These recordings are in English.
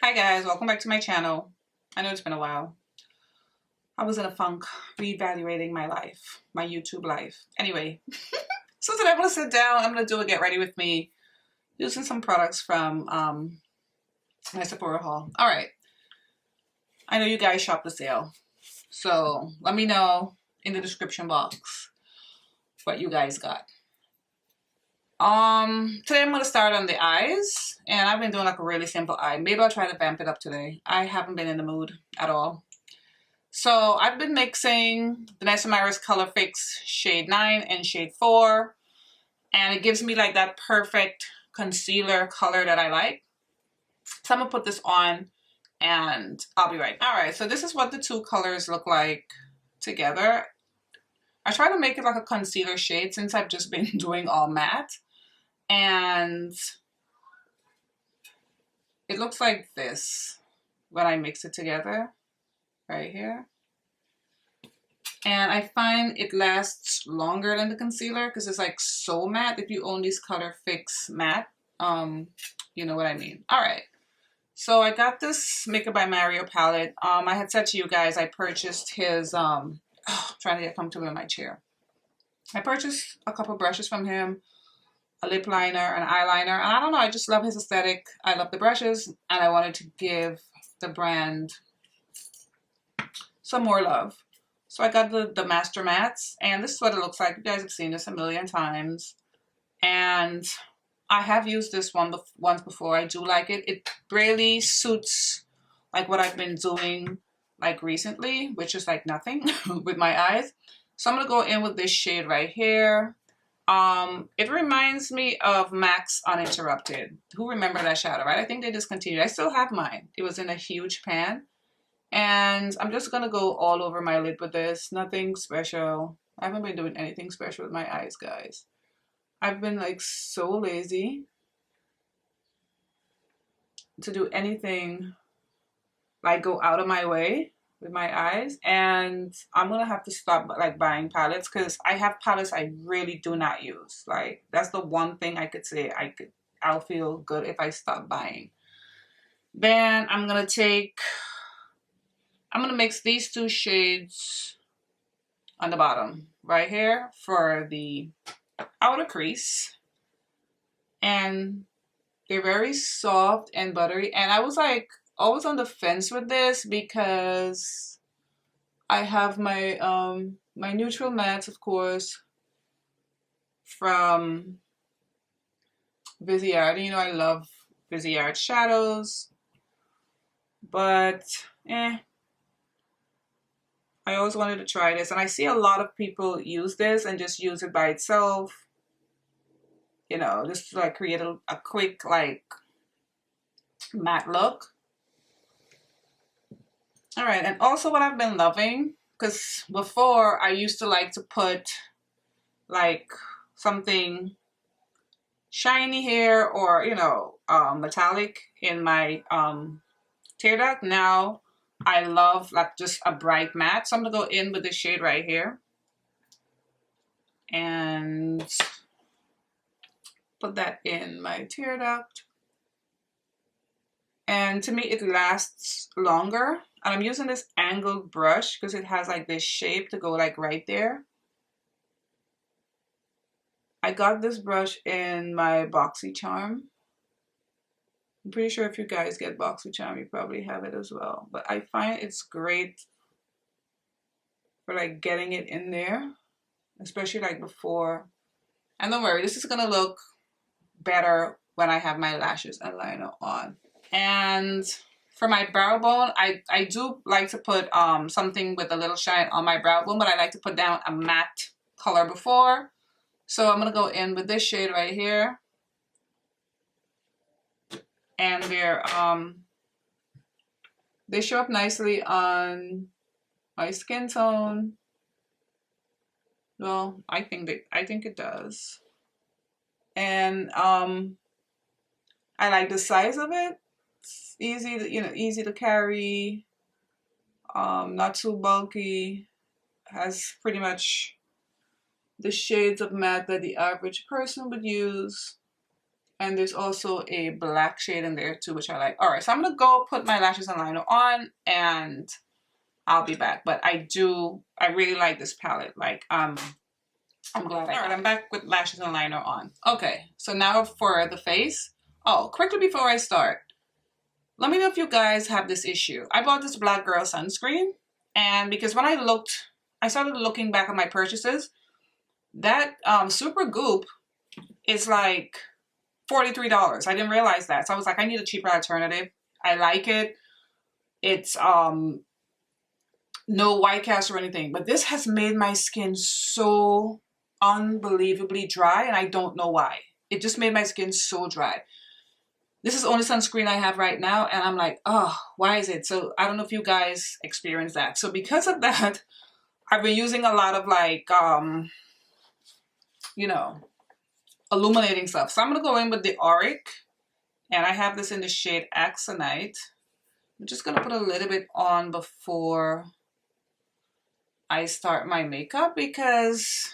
Hi guys, welcome back to my channel. I know it's been a while. I was in a funk reevaluating my life, my YouTube life. Anyway, so today I'm gonna sit down, I'm gonna do a get ready with me using some products from my Sephora haul. All right, I know you guys shop the sale, so let me know in the description box what you guys got. Today I'm gonna start on the eyes, and I've been doing like a really simple eye. Maybe I'll try to vamp it up today. I haven't been in the mood at all. So I've been mixing Danessa Colorfix shade 9 and shade 4, and it gives me like that perfect concealer color that I like. So I'm gonna put this on and I'll be right. All right, so this is what the two colors look like together. I try to make it like a concealer shade since I've just been doing all matte. And it looks like this when I mix it together right here. And I find it lasts longer than the concealer because it's like so matte. If you own these Colorfix matte, you know what I mean. All right. So I got this Makeup by Mario palette. I had said to you guys I purchased his, trying to get comfortable in my chair. I purchased a couple brushes from him, a lip liner, an eyeliner, and I don't know, I just love his aesthetic. I love the brushes, and I wanted to give the brand some more love. So I got the Master Mattes, and this is what it looks like. You guys have seen this a million times. And I have used this one once before. I do like it. It really suits like what I've been doing like recently, which is like nothing with my eyes. So I'm going to go in with this shade right here. It reminds me of MAC's Uninterrupted. Who remember that shadow, right? I think they discontinued. I still have mine. It was in a huge pan. And I'm just going to go all over my lid with this. Nothing special. I haven't been doing anything special with my eyes, guys. I've been like so lazy to do anything like go out of my way with my eyes, and I'm gonna have to stop like buying palettes because I have palettes I really do not use. Like that's the one thing I could say I'll feel good if I stop buying. Then I'm gonna mix these two shades on the bottom right here for the outer crease, and they're very soft and buttery, and I was like always on the fence with this because I have my my neutral mattes, of course, from Viseart. You know I love Viseart shadows, but I always wanted to try this, and I see a lot of people use this and just use it by itself, you know, just to like create a quick like matte look. All right, and also what I've been loving, because before I used to like to put like something shiny here or, you know, metallic in my tear duct. Now I love like just a bright matte. So I'm gonna go in with this shade right here and put that in my tear duct. And to me, it lasts longer. And I'm using this angled brush because it has like this shape to go like right there. I got this brush in my BoxyCharm. I'm pretty sure if you guys get BoxyCharm, you probably have it as well. But I find it's great for like getting it in there, especially like before. And don't worry, this is gonna look better when I have my lashes and liner on. And for my brow bone, I do like to put something with a little shine on my brow bone, but I like to put down a matte color before. So I'm going to go in with this shade right here. And they show up nicely on my skin tone. Well, I think it does. And I like the size of it. It's easy to, you know, easy to carry. Not too bulky. Has pretty much the shades of matte that the average person would use. And there's also a black shade in there too, which I like. All right, so I'm gonna go put my lashes and liner on and I'll be back. But I really like this palette. Like, I'm glad I'm back with lashes and liner on. Okay, so now for the face. Oh, quickly before I start, let me know if you guys have this issue. I bought this Black Girl sunscreen, and because when I started looking back at my purchases, that Super Goop is like $43. I didn't realize that. So I was like, I need a cheaper alternative. I like it. It's no white cast or anything, but this has made my skin so unbelievably dry, and I don't know why. It just made my skin so dry. This is the only sunscreen I have right now, and I'm like, oh, why is it? So I don't know if you guys experience that. So because of that, I've been using a lot of like, you know, illuminating stuff. So I'm going to go in with the Auric, and I have this in the shade Axonite. I'm just going to put a little bit on before I start my makeup because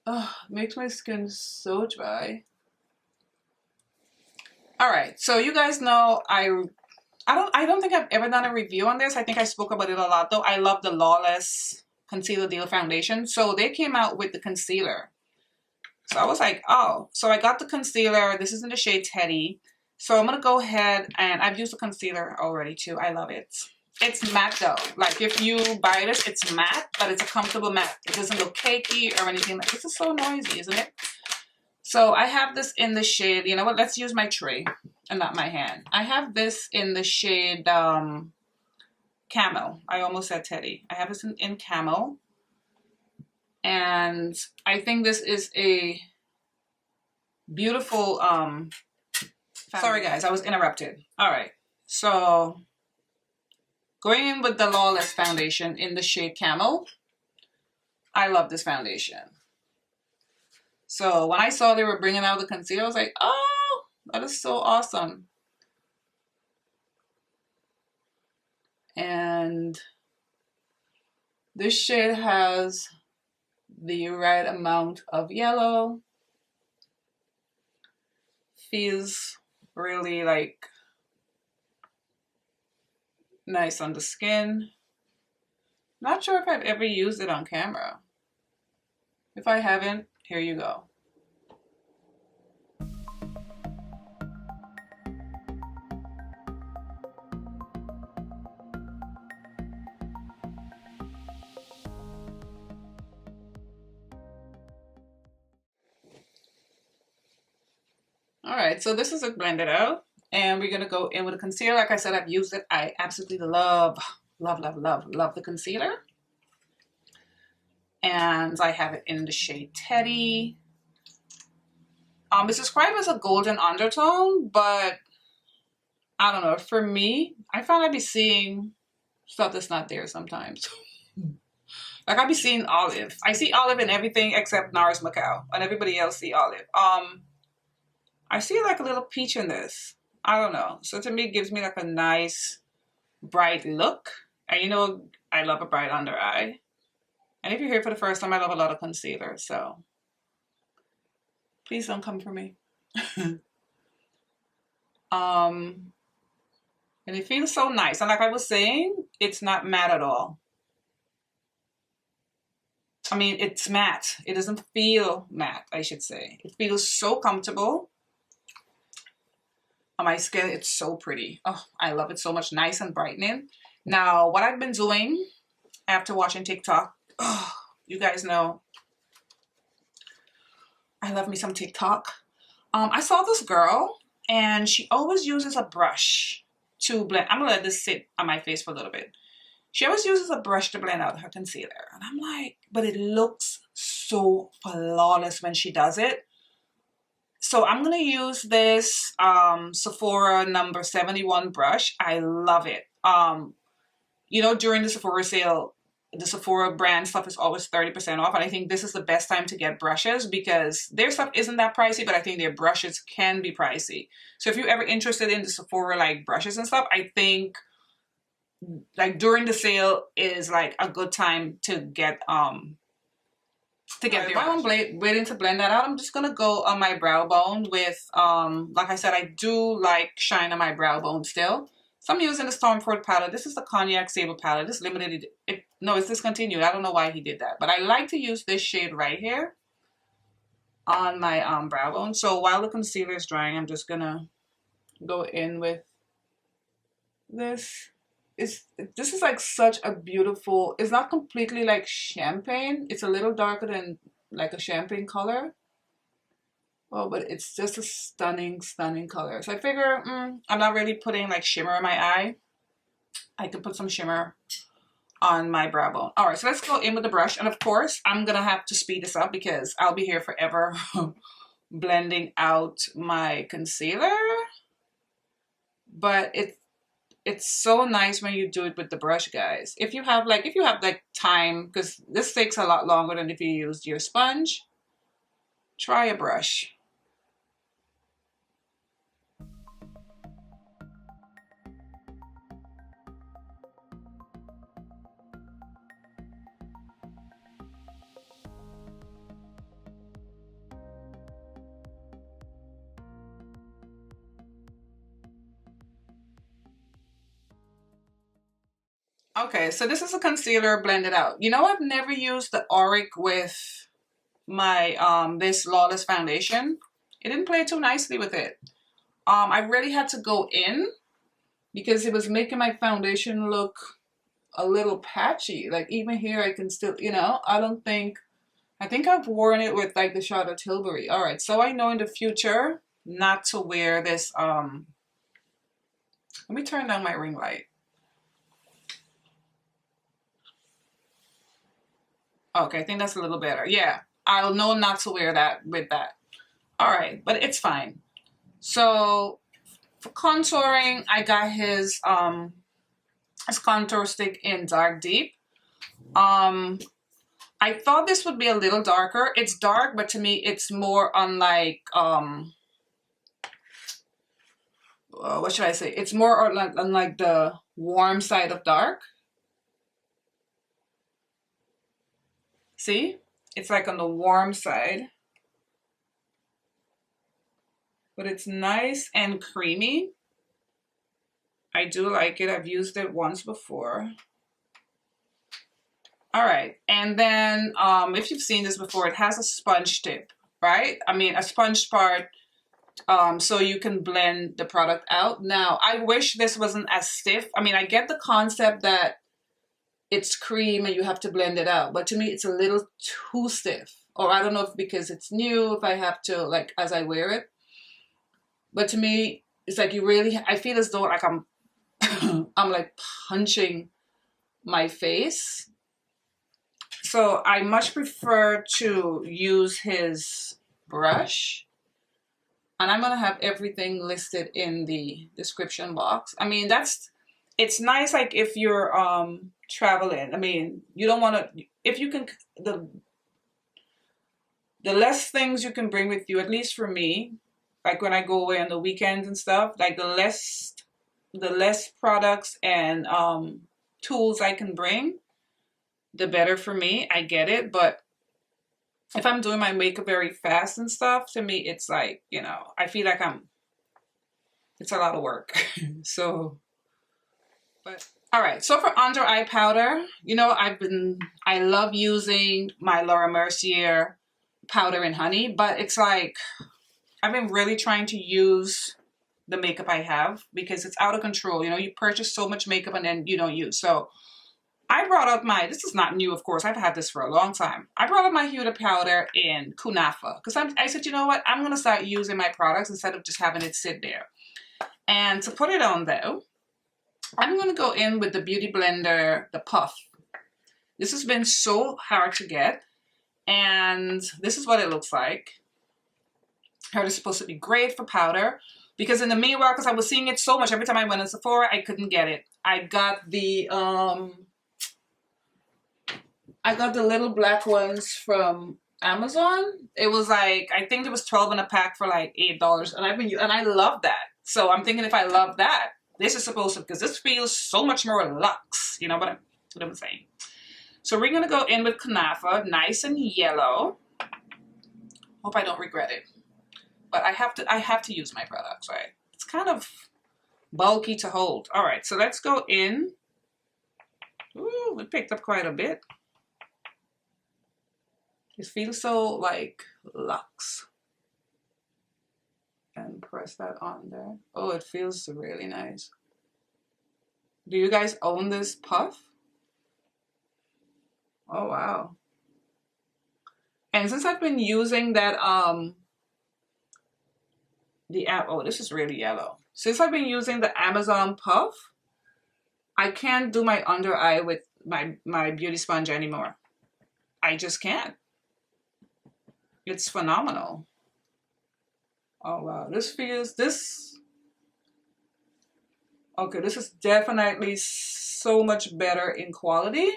it makes my skin so dry. All right, so you guys know I don't think I've ever done a review on this. I think I spoke about it a lot though. I love the Lawless Concealer Deal Foundation. So they came out with the concealer. So I was like, oh, so I got the concealer. This is in the shade Teddy. So I'm going to go ahead, and I've used the concealer already too. I love it. It's matte though. Like if you buy this, it's matte, but it's a comfortable matte. It doesn't look cakey or anything. Like, this is so noisy, isn't it? So I have this in the shade, you know what? Let's use my tray and not my hand. I have this in the shade Camel. I almost said Teddy. I have this in Camel. And I think this is a beautiful, sorry guys, I was interrupted. All right, so going in with the Lawless foundation in the shade Camel. I love this foundation. So when I saw they were bringing out the concealer, I was like, oh, that is so awesome. And this shade has the right amount of yellow. Feels really like nice on the skin. Not sure if I've ever used it on camera. If I haven't, here you go. All right, so this is it blended out, and we're gonna go in with a concealer. Like I said, I've used it. I absolutely love the concealer. And I have it in the shade Teddy. It's described as a golden undertone, but I don't know. For me, I found I'd be seeing stuff that's not there sometimes. Like I'd be seeing olive. I see olive in everything except Nars Macao, and everybody else see olive. I see like a little peach in this. I don't know. So to me, it gives me like a nice, bright look. And you know, I love a bright under eye. And if you're here for the first time, I love a lot of concealer. So please don't come for me. And it feels so nice. And like I was saying, it's not matte at all. I mean, it's matte. It doesn't feel matte, I should say. It feels so comfortable. On my skin, it's so pretty. Oh, I love it so much. Nice and brightening. Now, what I've been doing after watching TikTok, oh, you guys know I love me some TikTok. I saw this girl, and she always uses a brush to blend. I'm gonna let this sit on my face for a little bit. She always uses a brush to blend out her concealer. And I'm like, but it looks so flawless when she does it. So I'm going to use this Sephora number 71 brush. I love it. You know, during the Sephora sale, the Sephora brand stuff is always 30% off. And I think this is the best time to get brushes because their stuff isn't that pricey, but I think their brushes can be pricey. So if you're ever interested in the Sephora like brushes and stuff, I think like during the sale is like a good time to get to get there. While I'm waiting to blend that out, I'm just gonna go on my brow bone with, like I said, I do like shine on my brow bone still. So I'm using the Stormford palette. This is the Cognac Sable palette. This limited, no, it's discontinued. I don't know why he did that. But I like to use this shade right here on my brow bone. So while the concealer is drying, I'm just gonna go in with this. This is like such a beautiful, it's not completely like champagne. It's a little darker than like a champagne color. Oh, but it's just a stunning, stunning color. So I figure I'm not really putting like shimmer in my eye. I can put some shimmer on my brow bone. All right, so let's go in with the brush. And of course, I'm gonna have to speed this up because I'll be here forever blending out my concealer. But it's so nice when you do it with the brush, guys. If you have like time, because this takes a lot longer than if you used your sponge, try a brush. Okay, so this is a concealer blended out. You know, I've never used the Auric with my this Lawless foundation. It didn't play too nicely with it. I really had to go in because it was making my foundation look a little patchy. Like even here I can still, you know, I think I've worn it with like the shot of Tilbury. All right, so I know in the future not to wear this. Let me turn down my ring light. Okay, I think that's a little better. Yeah, I'll know not to wear that with that. All right, but it's fine. So for contouring, I got his contour stick in Dark Deep. I thought this would be a little darker. It's dark, but to me, it's more on like what should I say? It's more on like the warm side of dark. See? It's like on the warm side. But it's nice and creamy. I do like it. I've used it once before. All right. And then if you've seen this before, it has a sponge tip, right? I mean, a sponge part so you can blend the product out. Now, I wish this wasn't as stiff. I mean, I get the concept that it's cream and you have to blend it out, but to me it's a little too stiff. Or I don't know if because it's new, if I have to like as I wear it. But to me, it's like you really, I feel as though like I'm I'm like punching my face. So I much prefer to use his brush. And I'm gonna have everything listed in the description box. I mean, it's nice like if you're traveling. I mean, you don't want to, if you can, the less things you can bring with you, at least for me, like when I go away on the weekends and stuff, like the less products and tools I can bring, the better for me. I get it, but if I'm doing my makeup very fast and stuff, to me it's like, you know, I feel like it's a lot of work. So, but all right, so for under eye powder, you know, I love using my Laura Mercier powder in honey, but it's like, I've been really trying to use the makeup I have because it's out of control. You know, you purchase so much makeup and then you don't use. So I brought out this is not new, of course. I've had this for a long time. I brought out my Huda powder in Kunafa because I said, you know what? I'm going to start using my products instead of just having it sit there. And to put it on though, I'm going to go in with the Beauty Blender, the Puff. This has been so hard to get. And this is what it looks like. I heard it's supposed to be great for powder. Because in the meanwhile, because I was seeing it so much, every time I went in Sephora, I couldn't get it. I got the little black ones from Amazon. It was like, I think it was 12 in a pack for like $8. And I love that. So I'm thinking if I love that, this is supposed to, because this feels so much more luxe. You know what I'm saying? So we're gonna go in with Kunafa, nice and yellow. Hope I don't regret it. But I have to use my products, right? It's kind of bulky to hold. All right, so let's go in. Ooh, we picked up quite a bit. It feels so like luxe. And press that on there. Oh, it feels really nice. Do you guys own this puff? Oh, wow. And since I've been using that, the app, oh, this is really yellow. Since I've been using the Amazon puff, I can't do my under eye with my beauty sponge anymore. I just can't. It's phenomenal. Oh, wow. This feels, okay, this is definitely so much better in quality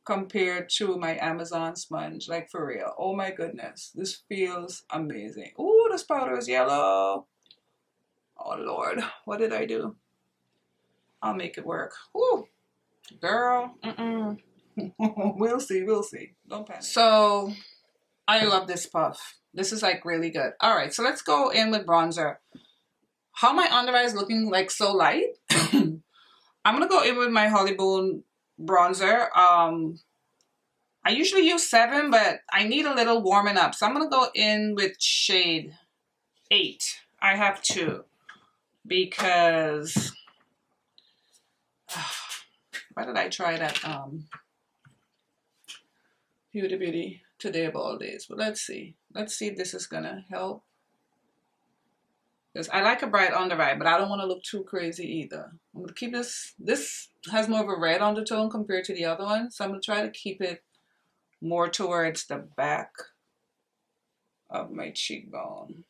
compared to my Amazon sponge, like for real. Oh my goodness, this feels amazing. Ooh, this powder is yellow. Oh Lord, what did I do? I'll make it work. Ooh, girl, we'll see, we'll see. Don't panic. So, I love this puff. This is like really good. All right, so let's go in with bronzer. How my under eye is looking like so light. I'm gonna go in with my Hollywood bronzer. I usually use 7, but I need a little warming up. So I'm gonna go in with shade 8. I have 2 because why did I try that Huda Beauty Today of all days? But let's see. Let's see if this is gonna help. Because I like a bright under eye, but I don't want to look too crazy either. I'm gonna keep this. This has more of a red undertone compared to the other one, so I'm gonna try to keep it more towards the back of my cheekbone.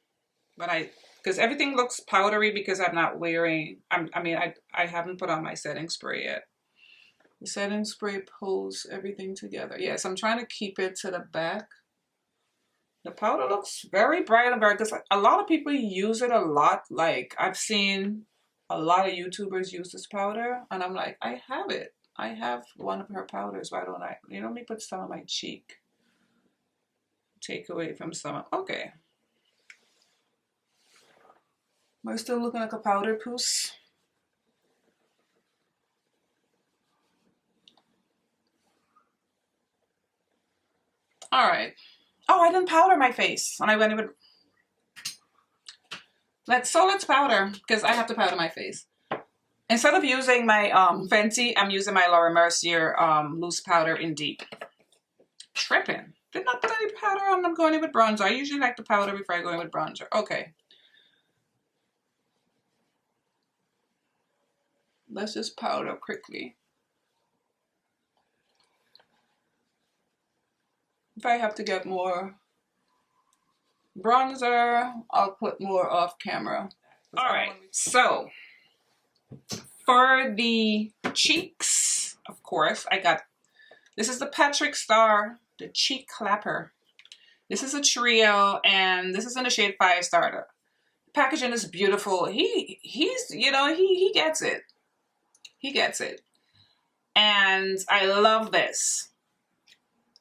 But because everything looks powdery because I'm not wearing, I haven't put on my setting spray yet. The setting spray pulls everything together. Yes, I'm trying to keep it to the back. The powder looks very bright and very, because a lot of people use it a lot. Like I've seen a lot of YouTubers use this powder and I'm like, I have it. I have one of her powders. Why don't I? You know, let me put some on my cheek. Take away from some. Okay. Am I still looking like a powder puss? All right. Oh, I didn't powder my face. And I went with... Let's powder, because I have to powder my face. Instead of using my Fenty, I'm using my Mercier loose powder in Deep. Tripping. Did not put any powder on. I'm going in with bronzer. I usually like to powder before I go in with bronzer. Okay. Let's just powder quickly. If I have to get more bronzer, I'll put more off camera. All right, so for the cheeks, of course, I got, this is the Patrick Starr, the Cheek Clapper. This is a trio, and this is in the shade Fire Starter. The packaging is beautiful. He's, you know, he gets it. He gets it. And I love this.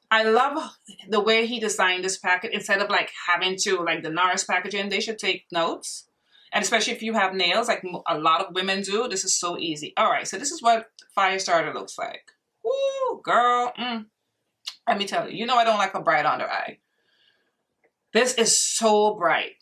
I love the way he designed this packet. Instead of like having to, like the Nars packaging, they should take notes. And especially if you have nails, like a lot of women do, this is so easy. All right, so this is what Fire Starter looks like. Woo, girl. Let me tell you, you know I don't like a bright under eye. This is so bright.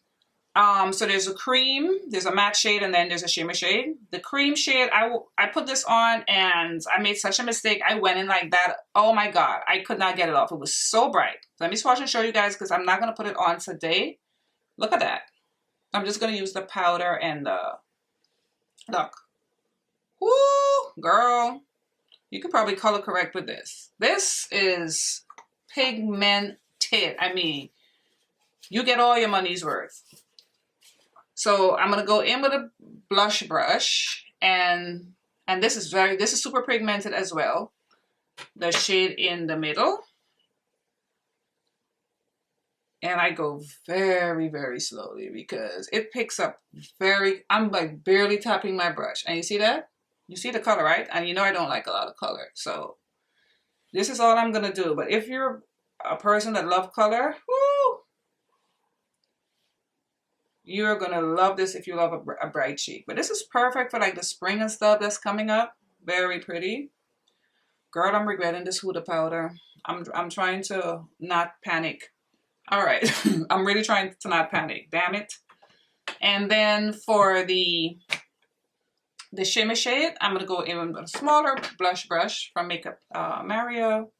So there's a cream, there's a matte shade, and then there's a shimmer shade. The cream shade, I put this on and I made such a mistake. I went in like that. Oh my God, I could not get it off. It was so bright. Let me swatch and show you guys because I'm not going to put it on today. Look at that. I'm just going to use the powder and the, look. Woo, girl. You could probably color correct with this. This is pigmented. I mean, you get all your money's worth. So I'm gonna go in with a blush brush, and this is super pigmented as well. The shade in the middle, and I go very, very slowly because it picks up I'm like barely tapping my brush, and you see that? You see the color, right? And you know I don't like a lot of color, so This is all I'm gonna do. But if you're a person that loves color, whoo, you're gonna love this if you love a bright cheek. But this is perfect for like the spring and stuff that's coming up. Very pretty. Girl, I'm regretting this Huda powder. I'm trying to not panic. All right, I'm really trying to not panic. Damn it. And then for the shimmer shade, I'm gonna go in with a smaller blush brush from Makeup Mario.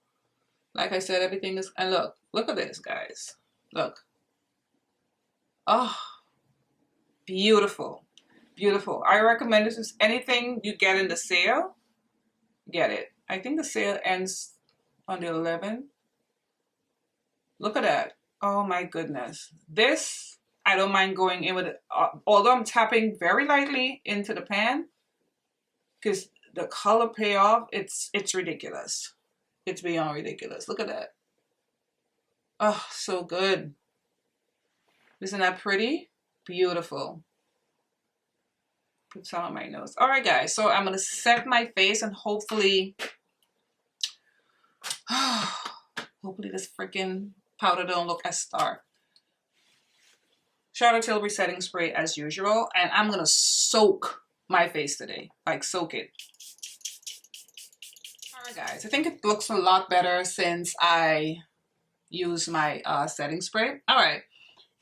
Like I said, everything is, and look at this, guys. Look. Oh, beautiful, beautiful. I recommend this. Is anything you get in the sale, get it. I think the sale ends on the 11th. Look at that. Oh my goodness. This, I don't mind going in with it, although I'm tapping very lightly into the pan, because the color payoff, it's ridiculous. It's beyond ridiculous. Look at that. Oh, so good. Isn't that pretty? Beautiful. Put some on my nose. All right, guys. So I'm going to set my face and hopefully, hopefully this freaking powder don't look as Starr. Charlotte Tilbury setting spray as usual. And I'm going to soak my face today. Like soak it. All right, guys. I think it looks a lot better since I use my setting spray. All right.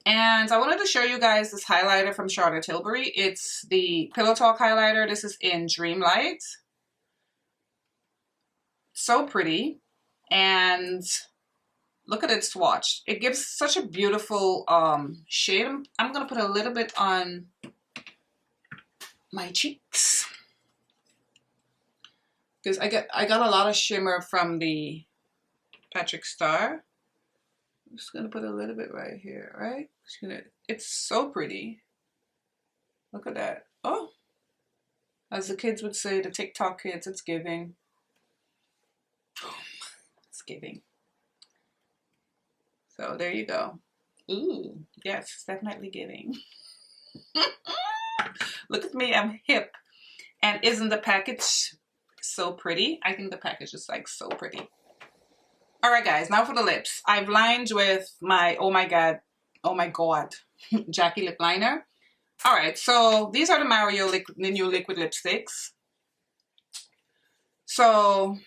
And I wanted to show you guys this highlighter from Charlotte Tilbury. It's the Pillow Talk highlighter. This is in Dreamlight. So pretty. And look at its swatch. It gives such a beautiful shade. I'm going to put a little bit on my cheeks, because I got a lot of shimmer from the Patrick Starr. I'm just gonna put a little bit right here, right? It's so pretty. Look at that. Oh, as the kids would say, the TikTok kids, it's giving. It's giving. So there you go. Ooh, yes, it's definitely giving. Look at me, I'm hip. And isn't the package so pretty? I think the package is like so pretty. All right, guys, now for the lips. I've lined with my, oh my God, Jackie lip liner. All right, so these are the Mario the new liquid lipsticks. So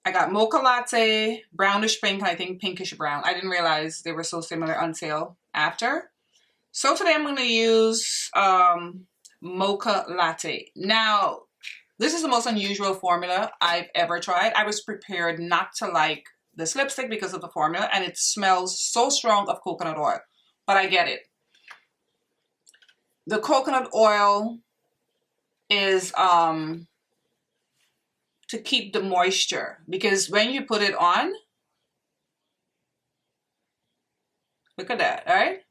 I got Mocha Latte, brownish pink, I think pinkish brown. I didn't realize they were so similar until after. So today I'm going to use Mocha Latte. Now, this is the most unusual formula I've ever tried. I was prepared not to like this lipstick because of the formula, and it smells so strong of coconut oil, but I get it. The coconut oil is to keep the moisture, because when you put it on, look at that, all right?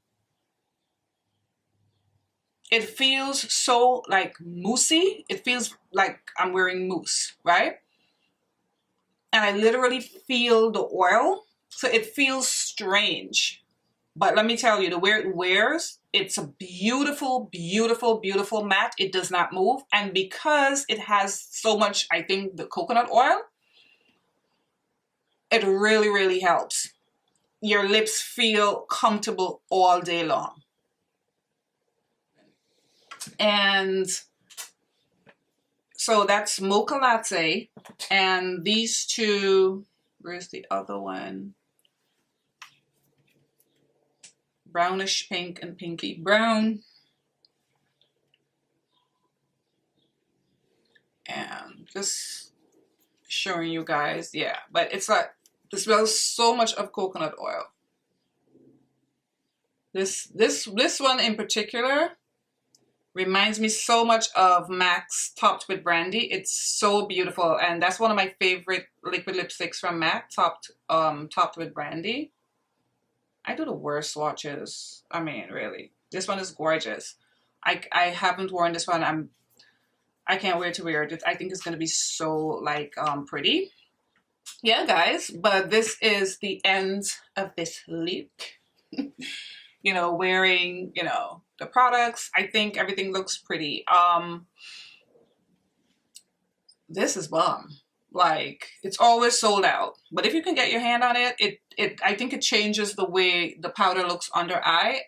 It feels so like moussey. It feels like I'm wearing mousse, right? And I literally feel the oil. So it feels strange. But let me tell you, the way it wears, it's a beautiful, beautiful, beautiful matte. It does not move. And because it has so much, I think, the coconut oil, it really, really helps. Your lips feel comfortable all day long. And so that's Mocha Latte, and these two, where's the other one? Brownish pink and pinky brown. And just showing you guys, yeah, but it's like, it smells so much of coconut oil. This one in particular reminds me so much of MAC's Topped with Brandy. It's so beautiful, and that's one of my favorite liquid lipsticks from MAC, Topped with Brandy. I do the worst swatches. I mean, really. This one is gorgeous. I haven't worn this one. I can't wait to wear it. I think it's gonna be so like pretty. Yeah, guys, but this is the end of this look. You know, wearing, you know, the products. I think everything looks pretty. This is bomb. Like, it's always sold out. But if you can get your hand on it, I think it changes the way the powder looks under eye.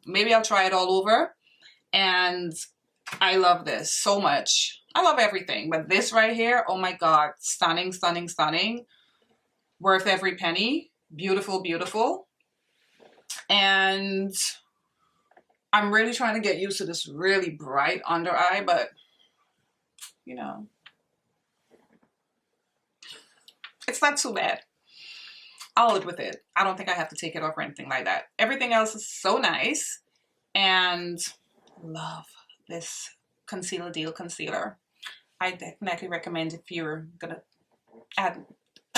Maybe I'll try it all over. And I love this so much. I love everything, but this right here, oh my God, stunning, stunning, stunning. Worth every penny. Beautiful, beautiful. And I'm really trying to get used to this really bright under eye, but you know, it's not too bad. I'll live with it. I don't think I have to take it off or anything like that. Everything else is so nice. And love this Concealer Deal concealer. I definitely recommend if you're gonna add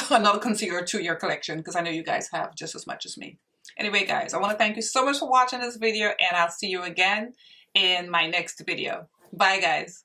another concealer to your collection, because I know you guys have just as much as me. Anyway, guys, I want to thank you so much for watching this video, and I'll see you again in my next video. Bye, guys.